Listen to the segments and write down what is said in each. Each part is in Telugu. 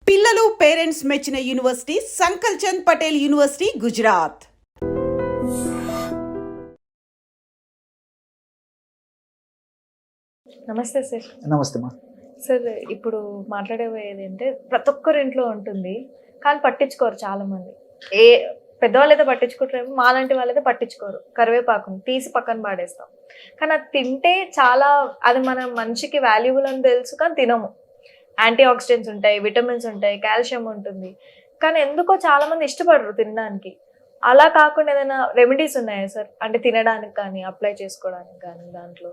పిల్లలు పేరెంట్స్ మెచ్చిన యూనివర్సిటీ సంకల్ చంద్ పటేల్ యూనివర్సిటీ గుజరాత్. నమస్తే సార్. నమస్తే మా సార్, ఇప్పుడు మాట్లాడేది అంటే ప్రతి ఒక్కరి ఇంట్లో ఉంటుంది, కానీ పట్టించుకోరు చాలా మంది. ఏ పెద్దవాళ్ళు అయితే పట్టించుకుంటారేమో, మాలాంటి వాళ్ళైతే పట్టించుకోరు. కరివేపాకుని తీసి పక్కన పాడేస్తాం. కానీ అది తింటే చాలా, అది మన మనిషికి వాల్యుబుల్ అని తెలుసు, కానీ తినము. యాంటీ ఆక్సిడెంట్స్ ఉంటాయి, విటమిన్స్ ఉంటాయి, కాల్షియం ఉంటుంది. కానీ ఎందుకో చాలా మంది ఇష్టపడరు తినడానికి. అలా కాకుండా ఏదైనా రెమెడీస్ ఉన్నాయా సార్? అంటే తినడానికి కానీ, అప్లై చేసుకోవడానికి కానీ దాంట్లో?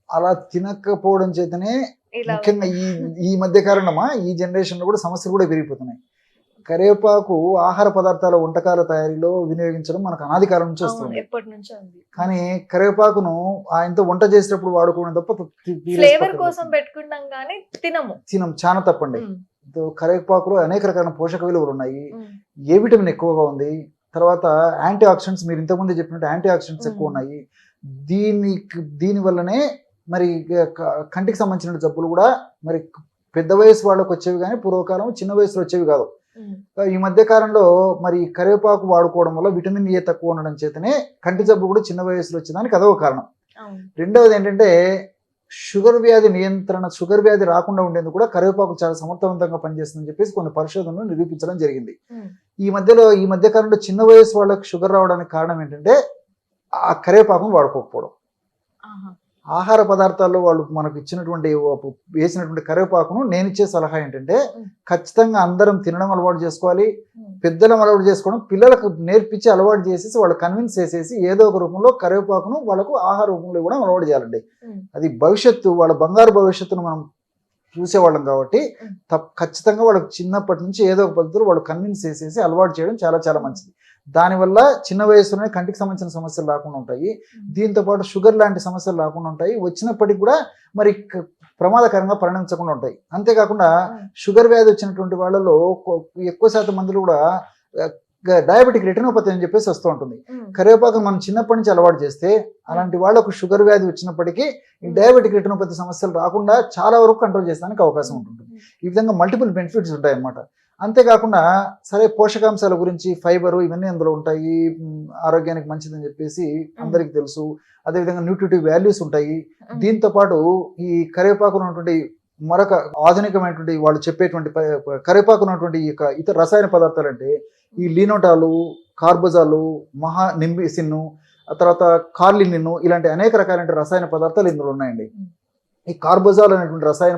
అలా తినకపోవడం చేతనే ఇలా ముఖ్యంగా ఈ మధ్య కారణమా ఈ జనరేషన్ లో కూడా సమస్యలు కూడా పెరిగిపోతున్నాయి. కరివేపాకు ఆహార పదార్థాల వంటకాల తయారీలో వినియోగించడం మనకు అనాది కాలం నుంచి వస్తుంది. ఎప్పటి నుంచో ఉంది. కానీ కరివేపాకును ఆయనతో వంట చేసేటప్పుడు వాడుకోవడం తప్ప ఫ్లేవర్ కోసం పెట్టుకుంటాం కానీ తినం చాలా తప్పండి. కరివేపాకులో అనేక రకాల పోషక విలువలు ఉన్నాయి. ఏ విటమిన్ ఎక్కువగా ఉంది, తర్వాత యాంటీ ఆక్సిడెంట్స్, మీరు ఇంతకుముందు చెప్పినట్టు యాంటీ ఆక్సిడెంట్స్ ఎక్కువ ఉన్నాయి. దీని వల్లనే మరి కంటికి సంబంధించిన జబ్బులు కూడా మరి పెద్ద వయసు వాళ్ళకి వచ్చేవి, కానీ పూర్వకాలం చిన్న వయసులో వచ్చేవి కాదు. ఈ మధ్య కాలంలో మరి కరివేపాకు వాడుకోవడం వల్ల విటమిన్ ఏ తక్కువ ఉండడం చేతనే కంటి జబ్బు కూడా చిన్న వయసులో వచ్చేదానికి అదొక కారణం. రెండవది ఏంటంటే షుగర్ వ్యాధి నియంత్రణ, షుగర్ వ్యాధి రాకుండా ఉండేందుకు కూడా కరివేపాకు చాలా సమర్థవంతంగా పనిచేస్తుందని చెప్పేసి కొన్ని పరిశోధనలు నిరూపించడం జరిగింది. ఈ మధ్య కాలంలో చిన్న వయసు వాళ్ళకి షుగర్ రావడానికి కారణం ఏంటంటే ఆ కరివేపాకును వాడుకోకపోవడం. ఆహార పదార్థాల్లో వాళ్ళు మనకు ఇచ్చినటువంటి వేసినటువంటి కరివేపాకును నేను ఇచ్చే సలహా ఏంటంటే ఖచ్చితంగా అందరం తినడం అలవాటు చేసుకోవాలి. పెద్దలం అలవాటు చేసుకోవడం, పిల్లలకు నేర్పించి అలవాటు చేసేసి వాళ్ళు కన్విన్స్ చేసేసి ఏదో ఒక రూపంలో కరివేపాకును వాళ్ళకు ఆహార రూపంలో కూడా అలవాటు చేయాలండి. అది భవిష్యత్తు, వాళ్ళ బంగారు భవిష్యత్తును మనం చూసేవాళ్ళం కాబట్టి ఖచ్చితంగా వాళ్ళకి చిన్నప్పటి నుంచి ఏదో ఒక పద్ధతిలో వాళ్ళు కన్విన్స్ చేసేసి అలవాటు చేయడం చాలా చాలా మంచిది. దానివల్ల చిన్న వయసులోనే కంటికి సంబంధించిన సమస్యలు రాకుండా ఉంటాయి. దీంతో పాటు షుగర్ లాంటి సమస్యలు రాకుండా ఉంటాయి. వచ్చినప్పటికీ కూడా మరి ప్రమాదకరంగా పరిణమించకుండా ఉంటాయి. అంతేకాకుండా షుగర్ వ్యాధి వచ్చినటువంటి వాళ్ళలో ఎక్కువ శాతం మందిలో కూడా డయాబెటిక్ రెటినోపతి అని చెప్పేసి వస్తూ ఉంటుంది. కరివేపాకు మనం చిన్నప్పటి నుంచి అలవాటు చేస్తే అలాంటి వాళ్ళకు షుగర్ వ్యాధి వచ్చినప్పటికీ ఈ డయాబెటిక్ రెటినోపతి సమస్యలు రాకుండా చాలా వరకు కంట్రోల్ చేసేదానికి అవకాశం ఉంటుంది. ఈ విధంగా మల్టిపుల్ బెనిఫిట్స్ ఉంటాయన్నమాట. అంతేకాకుండా సరే పోషకాంశాల గురించి ఫైబరు ఇవన్నీ అందులో ఉంటాయి, ఆరోగ్యానికి మంచిదని చెప్పేసి అందరికి తెలుసు. అదేవిధంగా న్యూట్రిటివ్ వాల్యూస్ ఉంటాయి. దీంతో పాటు ఈ కరివేపాకు ఉన్నటువంటి మరొక ఆధునికమైనటువంటి వాళ్ళు చెప్పేటువంటి కరివేపాకు ఉన్నటువంటి ఇతర రసాయన పదార్థాలు అంటే ఈ లీనోటాలు, కార్బోజాలు, నింబిసిన్, ఆ తర్వాత కార్లినిన్, ఇలాంటి అనేక రకాలైన రసాయన పదార్థాలు ఇందులో ఉన్నాయండి. ఈ కార్బోజాల్ అనేటువంటి రసాయన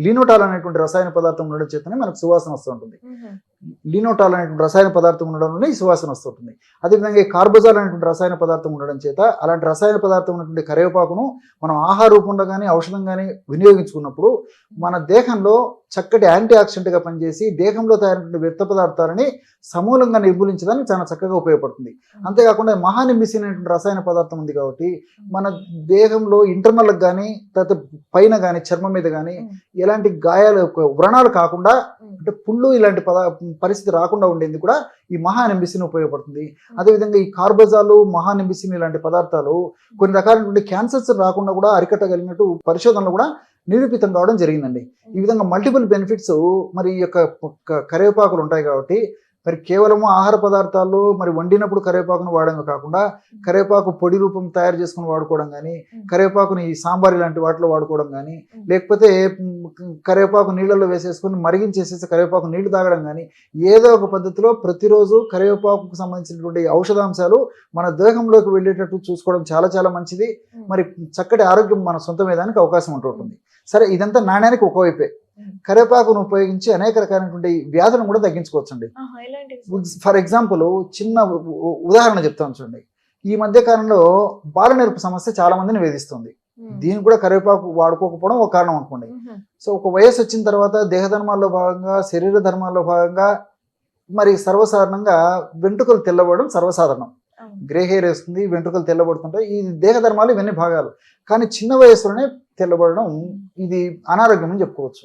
లీనోటాల్ అనేటువంటి రసాయన పదార్థం ఉండడం చేతనే మనకు సువాసన వస్తూ ఉంటుంది. లీనోటాల్ అనేటువంటి రసాయన పదార్థం ఉండడం వల్ల ఈ సువాసన వస్తుంటుంది. అదేవిధంగా ఈ కార్బోజాల్ అనేటువంటి రసాయన పదార్థం ఉండడం చేత అలాంటి రసాయన పదార్థం ఉన్నటువంటి కరివేపాకును మనం ఆహార రూపంలో కానీ ఔషధం కానీ వినియోగించుకున్నప్పుడు మన దేహంలో చక్కటి యాంటీ ఆక్సిడెంట్గా పనిచేసి దేహంలో తయారైనటువంటి వ్యర్థ పదార్థాలని సమూలంగా నిర్మూలించడానికి చాలా చక్కగా ఉపయోగపడుతుంది. అంతేకాకుండా నింబిసిన్ అనేటువంటి రసాయన పదార్థం ఉంది కాబట్టి మన దేహంలో ఇంటర్నల్కి కానీ తర్వాత పైన కానీ చర్మం మీద కానీ ఎలాంటి గాయాలు, వ్రణాలు కాకుండా, అంటే పుళ్ళు ఇలాంటి పరిస్థితి రాకుండా ఉండేందుకు కూడా ఈ నింబిసిన్ ఉపయోగపడుతుంది. అదేవిధంగా ఈ కార్బోజాలు, నింబిసిన్ ఇలాంటి పదార్థాలు కొన్ని రకాలైనటువంటి క్యాన్సర్స్ రాకుండా కూడా అరికట్టగలిగినట్టు పరిశోధనలు కూడా నిరూపితం కావడం జరిగిందండి. ఈ విధంగా మల్టిపుల్ బెనిఫిట్స్ మరి ఈ యొక్క కరివేపాకులు ఉంటాయి కాబట్టి మరి కేవలము ఆహార పదార్థాల్లో మరి వండినప్పుడు కరివేపాకును వాడడం కాకుండా కరివేపాకు పొడి రూపం తయారు చేసుకుని వాడుకోవడం కానీ, కరివేపాకుని ఈ సాంబార్ ఇలాంటి వాటిలో వాడుకోవడం కానీ, లేకపోతే కరివేపాకు నీళ్ళల్లో వేసేసుకుని మరిగించేసేసి కరివేపాకు నీళ్లు తాగడం కానీ, ఏదో ఒక పద్ధతిలో ప్రతిరోజు కరివేపాకుకు సంబంధించినటువంటి ఔషధాంశాలు మన దేహంలోకి వెళ్ళేటట్టు చూసుకోవడం చాలా చాలా మంచిది. మరి చక్కటి ఆరోగ్యం మన సొంతమేదానికి అవకాశం ఉంటుంటుంది. సరే, ఇదంతా నాణ్యానికి ఒకవైపే. కరివేపాకును ఉపయోగించి అనేక రకాలైనటువంటి వ్యాధులను కూడా తగ్గించుకోవచ్చండి. ఫర్ ఎగ్జాంపుల్ చిన్న ఉదాహరణ చెప్తాను చూడండి. ఈ మధ్య కాలంలో బాలనెరుపు సమస్య చాలా మందిని వేధిస్తుంది. దీనికి కూడా కరివేపాకు వాడుకోకపోవడం ఒక కారణం అనుకోండి. సో ఒక వయసు వచ్చిన తర్వాత దేహ ధర్మాల్లో భాగంగా, శరీర ధర్మాల్లో భాగంగా మరి సర్వసాధారణంగా వెంట్రుకలు తెల్లబడడం సర్వసాధారణం. గ్రే హెయిర్ వేస్తుంది, వెంట్రుకలు తెల్లబడుతుంటాయి. ఈ దేహ ధర్మాలు ఇవన్నీ భాగాలు. కానీ చిన్న వయసులోనే తెల్లబడడం ఇది అనారోగ్యం అని చెప్పుకోవచ్చు.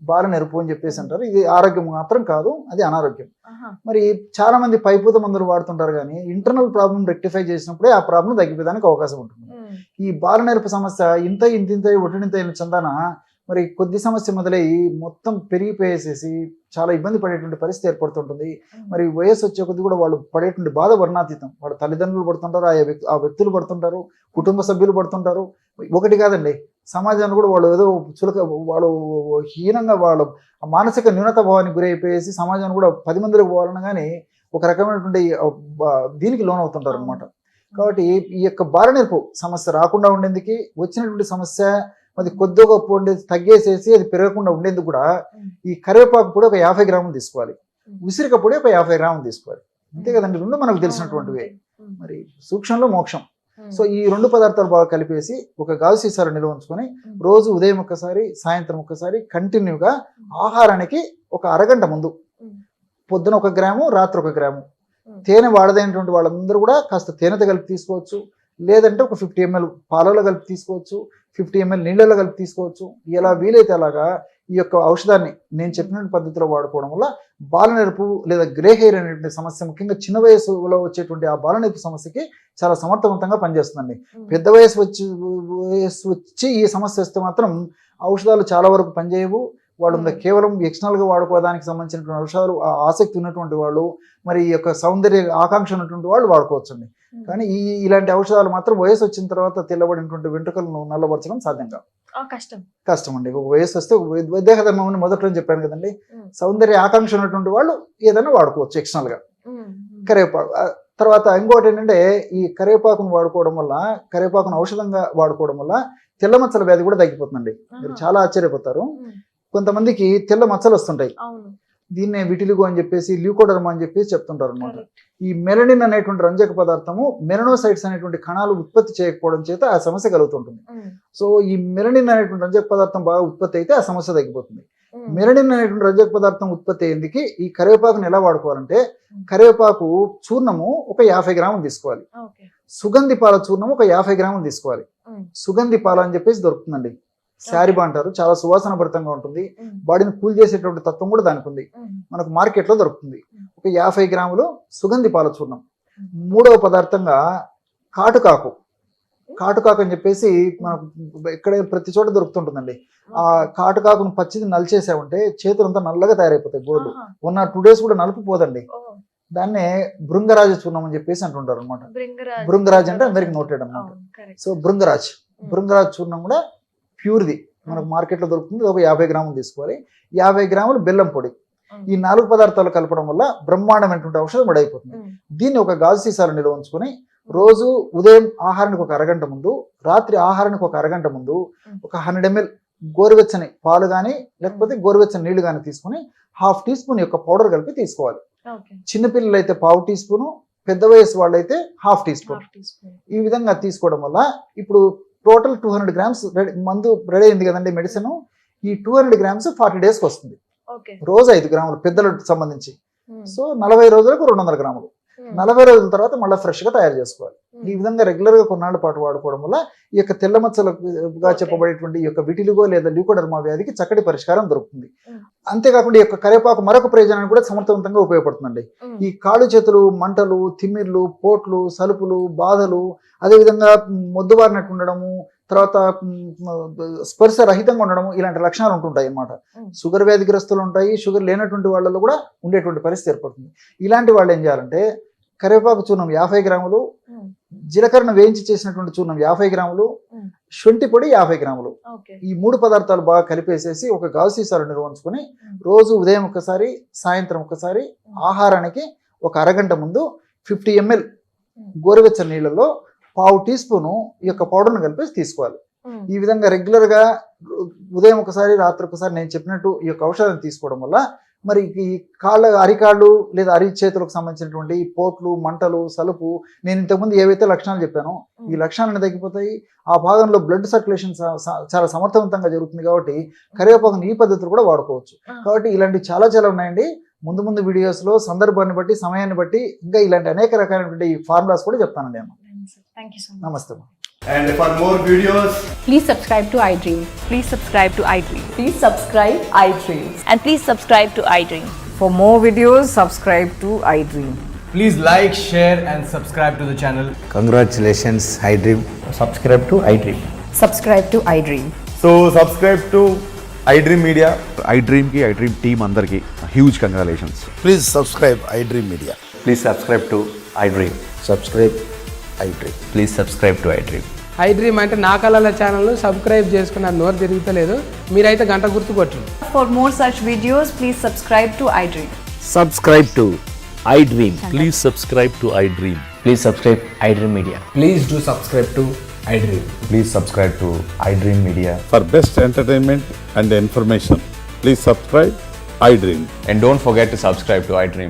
బాల నెరుపు అని చెప్పేసి అంటారు. ఇది ఆరోగ్యం మాత్రం కాదు, అది అనారోగ్యం. మరి చాలా మంది పైపూత మందులు వాడుతుంటారు, కానీ ఇంటర్నల్ ప్రాబ్లం రెక్టిఫై చేసినప్పుడే ఆ ప్రాబ్లం తగ్గిపోయేదానికి అవకాశం ఉంటుంది. ఈ బాల నెరుపు సమస్య ఇంత ఒటినింత చందాన మరి కొద్ది సమస్య మొదలయ్యి మొత్తం పెరిగిపోయేసేసి చాలా ఇబ్బంది పడేటువంటి పరిస్థితి ఏర్పడుతుంటుంది. మరి వయస్సు వచ్చే కొద్ది కూడా వాళ్ళు పడేటువంటి బాధ వర్ణాతీతం. వాళ్ళ తల్లిదండ్రులు పడుతుంటారు, ఆ వ్యక్తులు పడుతుంటారు, కుటుంబ సభ్యులు పడుతుంటారు. ఒకటి కాదండి, సమాజాన్ని కూడా వాళ్ళు ఏదో వాళ్ళు హీనంగా వాళ్ళు మానసిక న్యూనత భావానికి గురైపోయేసి సమాజాన్ని కూడా 10 మందిలోకి పోవాలన్నా కానీ ఒక రకమైనటువంటి దీనికి లోన్ అవుతుంటారు అనమాట. కాబట్టి ఈ యొక్క బాలనేర్పు సమస్య రాకుండా ఉండేందుకు, వచ్చినటువంటి సమస్య అది కొద్దిగా గొప్ప ఉండేది తగ్గేసేసి అది పెరగకుండా ఉండేందుకు కూడా ఈ కరివేపాకు పొడి ఒక 50 గ్రాములు తీసుకోవాలి, ఉసిరిక పొడి ఒక 50 గ్రాములు తీసుకోవాలి. అంతే కదండి, రెండు మనకు తెలిసినటువంటివి. మరి సూక్ష్మంలో మోక్షం. సో ఈ 2 పదార్థాలు బాగా కలిపేసి ఒక గాజు సీసాలో నిల్వ ఉంచుకొని రోజు ఉదయం ఒక్కసారి, సాయంత్రం ఒక్కసారి కంటిన్యూగా ఆహారానికి ఒక అరగంట ముందు, పొద్దున 1 గ్రాము, రాత్రి 1 గ్రాము. తేనె వాడదైనటువంటి వాళ్ళందరూ కూడా కాస్త తేనెతో కలిపి తీసుకోవచ్చు, లేదంటే ఒక 50 ml పాలలో కలిపి తీసుకోవచ్చు, 50 ml నీళ్ళలో కలిపి తీసుకోవచ్చు. ఎలా వీలైతే అలాగా ఈ యొక్క ఔషధాన్ని నేను చెప్పిన పద్ధతిలో వాడుకోవడం వల్ల బాలనెరుపు లేదా గ్రే హెయిర్ అనేటువంటి సమస్య, ముఖ్యంగా చిన్న వయసులో వచ్చేటువంటి ఆ బాలనెరుపు సమస్యకి చాలా సమర్థవంతంగా పనిచేస్తుందండి. పెద్ద వయసు వచ్చి ఈ సమస్య వస్తే మాత్రం ఔషధాలు చాలా వరకు పనిచేయవు. వాళ్ళు కేవలం ఎక్స్టర్నల్గా వాడుకోవడానికి సంబంధించినటువంటి ఔషధాలు ఆసక్తి ఉన్నటువంటి వాళ్ళు, మరి ఈ యొక్క సౌందర్య ఆకాంక్ష ఉన్నటువంటి వాళ్ళు వాడుకోవచ్చండి. కానీ ఇలాంటి ఔషధాలు మాత్రం వయసు వచ్చిన తర్వాత తెల్లబడినటువంటి వెంట్రుకలను నల్లబరచడం సాధ్యం కాదు, కష్టం అండి. ఒక వయసు వస్తే దేహధర్మం అని మొదట్లో చెప్పాను కదండి, సౌందర్య ఆకాంక్ష ఉన్నటువంటి వాళ్ళు ఏదైనా వాడుకోవచ్చు ఎక్స్టర్నల్గా. కరివేపాకు తర్వాత ఇంకోటి ఏంటంటే, ఈ కరివేపాకును వాడుకోవడం వల్ల, కరివేపాకును ఔషధంగా వాడుకోవడం వల్ల తెల్ల మచ్చల వ్యాధి కూడా తగ్గిపోతుందండి. మీరు చాలా ఆశ్చర్యపోతారు. కొంతమందికి తెల్ల మచ్చలు వస్తుంటాయి, దీన్నే విటిలిగో అని చెప్పేసి, ల్యూకోడర్మా అని చెప్పేసి చెప్తుంటారు అనమాట. ఈ మెలనిన్ అనేటువంటి రంజక పదార్థము మెలనోసైట్స్ అనేటువంటి కణాలు ఉత్పత్తి చేయకపోవడం చేత ఆ సమస్య కలుగుతుంటుంది. సో ఈ మెలనిన్ అనేటువంటి రంజక పదార్థం బాగా ఉత్పత్తి అయితే ఆ సమస్య తగ్గిపోతుంది. మెలనిన్ అనేటువంటి రంజక పదార్థం ఉత్పత్తి అయ్యేందుకు ఈ కరివేపాకును ఎలా వాడుకోవాలంటే, కరివేపాకు చూర్ణము ఒక 50 గ్రాములు తీసుకోవాలి, సుగంధి పాల చూర్ణము ఒక 50 గ్రాములు తీసుకోవాలి. సుగంధి పాల అని చెప్పేసి దొరుకుతుందండి, శారీబా అంటారు, చాలా సువాసన భరితంగా ఉంటుంది, బాడీని కూల్ చేసేటువంటి తత్వం కూడా దానికి ఉంది, మనకు మార్కెట్లో దొరుకుతుంది. ఒక 50 గ్రాములు సుగంధి పాల చూర్ణం. మూడవ పదార్థంగా కాటుకాకు అని చెప్పేసి మనకు ఇక్కడ ప్రతి చోట దొరుకుతుంటుందండి. ఆ కాటుకాకును పచ్చిది నలిచేసామంటే చేతులంతా నల్లగా తయారైపోతాయి, గోళ్ళు ఉన్న 2 days కూడా నలుపు పోదండి. దాన్నే భృంగరాజ చూర్ణం అని చెప్పేసి అంటుంటారు అనమాట. భృంగరాజ్ అంటే అందరికి నోటెడ్ అనమాట. సో భృంగరాజ్ చూర్ణం కూడా ప్యూర్ది మనకు మార్కెట్లో దొరుకుతుంది. ఒక 50 గ్రాములు తీసుకోవాలి. 50 గ్రాములు బెల్లం పొడి. ఈ 4 పదార్థాలు కలపడం వల్ల బ్రహ్మాండమైనటువంటి ఔషధం రెడైపోతుంది. దీన్ని ఒక గాజు సీసాలో నిల్వ ఉంచుకొని రోజు ఉదయం ఆహారానికి ఒక అరగంట ముందు, రాత్రి ఆహారానికి ఒక అరగంట ముందు ఒక 100 ml గోరువెచ్చని పాలు కానీ లేకపోతే గోరువెచ్చని నీళ్లు కానీ తీసుకుని 1/2 teaspoon యొక్క పౌడర్ కలిపి తీసుకోవాలి. చిన్నపిల్లలు అయితే 1/4 teaspoon, పెద్ద వయసు వాళ్ళైతే 1/2 teaspoon. ఈ విధంగా తీసుకోవడం వల్ల ఇప్పుడు టోటల్ 200 grams మందు రెడీ అయింది కదండి మెడిసిన్. ఈ 200 grams 40 days వస్తుంది. రోజు 5 గ్రాములు పెద్దలకు సంబంధించి. సో 40 రోజులకు 200 గ్రాములు. 40 రోజుల తర్వాత మళ్ళీ ఫ్రెష్ గా తయారు చేసుకోవాలి. ఈ విధంగా రెగ్యులర్ గా కొన్నాళ్ళ పాటు వాడుకోవడం వల్ల ఈ యొక్క తెల్ల మచ్చలుగా చెప్పబడేటువంటి ఈ యొక్క విటిలిగో లేదా ల్యూకోడర్మా వ్యాధికి చక్కటి పరిష్కారం దొరుకుతుంది. అంతేకాకుండా ఈ యొక్క కరివేపాకు మరొక ప్రయోజనానికి కూడా సమర్థవంతంగా ఉపయోగపడుతుందండి. ఈ కాళ్ళు చేతులు మంటలు, తిమ్మిర్లు, పోట్లు, సలుపులు, బాధలు, అదేవిధంగా మొద్దుబారినట్టు ఉండడము, తర్వాత స్పర్శ రహితంగా ఉండడము, ఇలాంటి లక్షణాలు ఉంటుంటాయి అన్నమాట. షుగర్ వ్యాధిగ్రస్తులు ఉంటాయి, షుగర్ లేనటువంటి వాళ్ళలో కూడా ఉండేటువంటి పరిస్థితి ఏర్పడుతుంది. ఇలాంటి వాళ్ళు ఏం చేయాలంటే, కరివేపాకు చూర్ణం 50 గ్రాములు, జీలకర్రను వేయించి చేసినటువంటి చూర్ణం 50 గ్రాములు, శొంఠి పొడి 50 గ్రాములు, ఈ 3 పదార్థాలు బాగా కలిపేసేసి ఒక గాజు సీసాలో నిల్వ ఉంచుకొని రోజు ఉదయం ఒకసారి, సాయంత్రం ఒకసారి, ఆహారానికి ఒక అరగంట ముందు 50 ml గోరువెచ్చని నీళ్ళలో 1/2 teaspoon ఈ యొక్క పౌడర్ను కలిపేసి తీసుకోవాలి. ఈ విధంగా రెగ్యులర్ గా ఉదయం ఒకసారి, రాత్రి ఒకసారి నేను చెప్పినట్టు ఈ యొక్క ఔషధాన్ని తీసుకోవడం వల్ల మరి ఈ అరికాళ్ళు లేదా అరి చేతులకు సంబంధించినటువంటి పోట్లు, మంటలు, సలుపు, నేను ఇంతకుముందు ఏవైతే లక్షణాలు చెప్పానో ఈ లక్షణాలను తగ్గిపోతాయి. ఆ భాగంలో బ్లడ్ సర్క్యులేషన్ చాలా సమర్థవంతంగా జరుగుతుంది. కాబట్టి కరివేపాకుని ఈ పద్ధతులు కూడా వాడుకోవచ్చు. కాబట్టి ఇలాంటి చాలా ఉన్నాయండి. ముందు వీడియోస్లో సందర్భాన్ని బట్టి, సమయాన్ని బట్టి ఇంకా ఇలాంటి అనేక రకాలైనటువంటి ఫార్ములాస్ కూడా చెప్తానండి అమ్మ. నమస్తే. And for more videos, please subscribe to iDream. Please subscribe to iDream. Please subscribe iDream. And please subscribe to iDream. For more videos, subscribe to iDream. please like, share and subscribe to the channel. Congratulations, iDream. Subscribe to iDream. Subscribe to iDream. So subscribe to iDream Media. iDream team అందరికి huge congratulations. Please subscribe iDream Media. Please subscribe to iDream. Subscribe iDream. Please subscribe to iDream. iDream అంటే నా కళల ఛానల్ సబ్స్క్రైబ్ చేసుకున్న నోరు తిరుగుతలేదు, మీరైతే గంట గుర్తు కొట్టండి. For more such videos, please subscribe to iDream. Subscribe to iDream. Please subscribe to iDream. Please subscribe iDream Media. Please do subscribe to iDream. Please subscribe to iDream Media. For best entertainment and information, please subscribe iDream. And don't forget to subscribe to iDream.